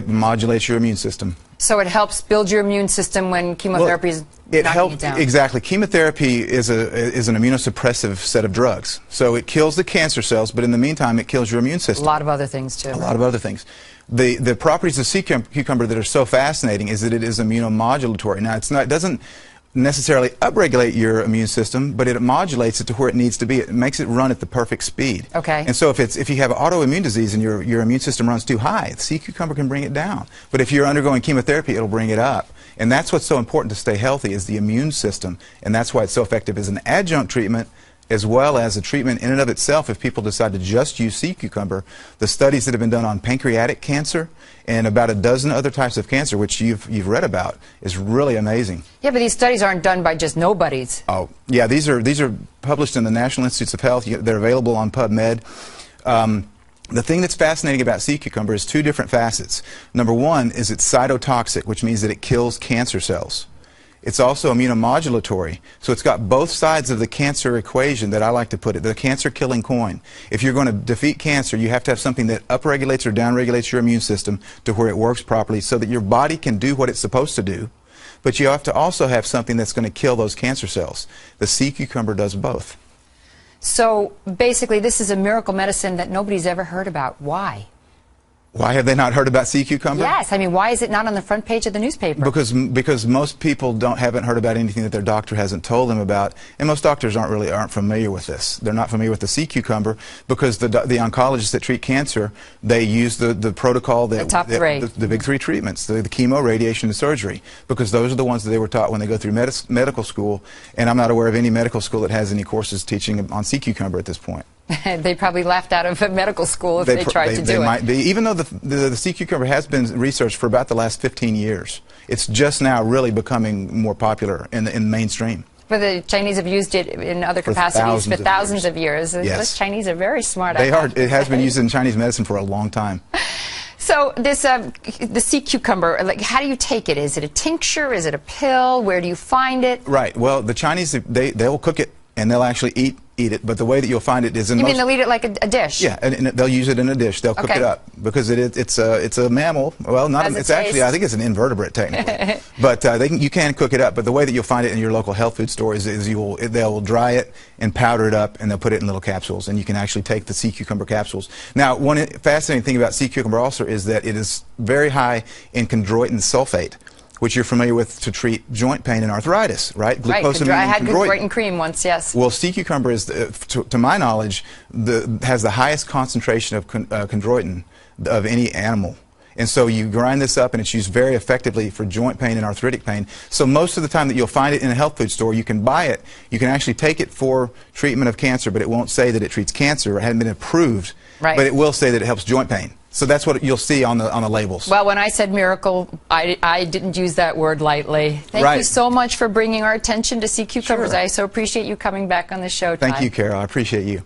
Modulates your immune system. So it helps build your immune system when chemotherapy is knocking it down. Exactly. Chemotherapy is an immunosuppressive set of drugs. So it kills the cancer cells, but in the meantime, it kills your immune system. A lot of other things, too. A lot of other things. The properties of sea cucumber that are so fascinating is that it is immunomodulatory. Now, it doesn't necessarily upregulate your immune system, but it modulates it to where it needs to be. It makes it run at the perfect speed. Okay. And so if you have autoimmune disease and your immune system runs too high, the sea cucumber can bring it down. But if you're undergoing chemotherapy, it'll bring it up. And that's what's so important to stay healthy, is the immune system. And that's why it's so effective as an adjunct treatment, as well as a treatment in and of itself if people decide to just use sea cucumber. The studies that have been done on pancreatic cancer and about a dozen other types of cancer, which you've read about, is really amazing. Yeah, but these studies aren't done by just nobodies. Oh, yeah, these are published in the National Institutes of Health. They're available on PubMed. The thing that's fascinating about sea cucumber is two different facets. Number one is it's cytotoxic, which means that it kills cancer cells. It's also immunomodulatory, so it's got both sides of the cancer equation that I like to put it, the cancer-killing coin. If you're going to defeat cancer, you have to have something that upregulates or downregulates your immune system to where it works properly so that your body can do what it's supposed to do, but you have to also have something that's going to kill those cancer cells. The sea cucumber does both. So basically this is a miracle medicine that nobody's ever heard about. Why? Why have they not heard about sea cucumber? Yes, I mean, why is it not on the front page of the newspaper? Because most people haven't heard about anything that their doctor hasn't told them about, and most doctors aren't familiar with this. They're not familiar with the sea cucumber because the oncologists that treat cancer, they use the protocol that the big three treatments, the chemo, radiation, and surgery, because those are the ones that they were taught when they go through medical school. And I'm not aware of any medical school that has any courses teaching on sea cucumber at this point. They probably laughed out of medical school if they tried to do it. They might be, even though the sea cucumber has been researched for about the last 15 years. It's just now really becoming more popular in mainstream. But the Chinese have used it in other capacities for thousands of years. Yes. The Chinese are very smart. They are. It has been used in Chinese medicine for a long time. So this, the sea cucumber, like, how do you take it? Is it a tincture? Is it a pill? Where do you find it? Right. Well, the Chinese, they'll cook it and they'll actually eat it, but the way that you'll find it is in You mean they'll eat it like a dish? Yeah, and they'll use it in a dish. They'll cook it up because it's a mammal. Well, it's actually, I think it's an invertebrate technically. But you can cook it up. But the way that you'll find it in your local health food store is they'll dry it and powder it up, and they'll put it in little capsules, and you can actually take the sea cucumber capsules. Now, one fascinating thing about sea cucumber also is that it is very high in kondroitin sulfate, which you're familiar with to treat joint pain and arthritis, right? Right, I had kondroitin cream once, yes. Well, sea cucumber is, to my knowledge, has the highest concentration of kondroitin of any animal. And so you grind this up, and it's used very effectively for joint pain and arthritic pain. So most of the time that you'll find it in a health food store, you can buy it. You can actually take it for treatment of cancer, but it won't say that it treats cancer. It hasn't been approved, but it will say that it helps joint pain. So that's what you'll see on the labels. Well, when I said miracle, I didn't use that word lightly. Thank you so much for bringing our attention to sea cucumbers. I so appreciate you coming back on the show, Ty. Thank you, Carol. I appreciate you.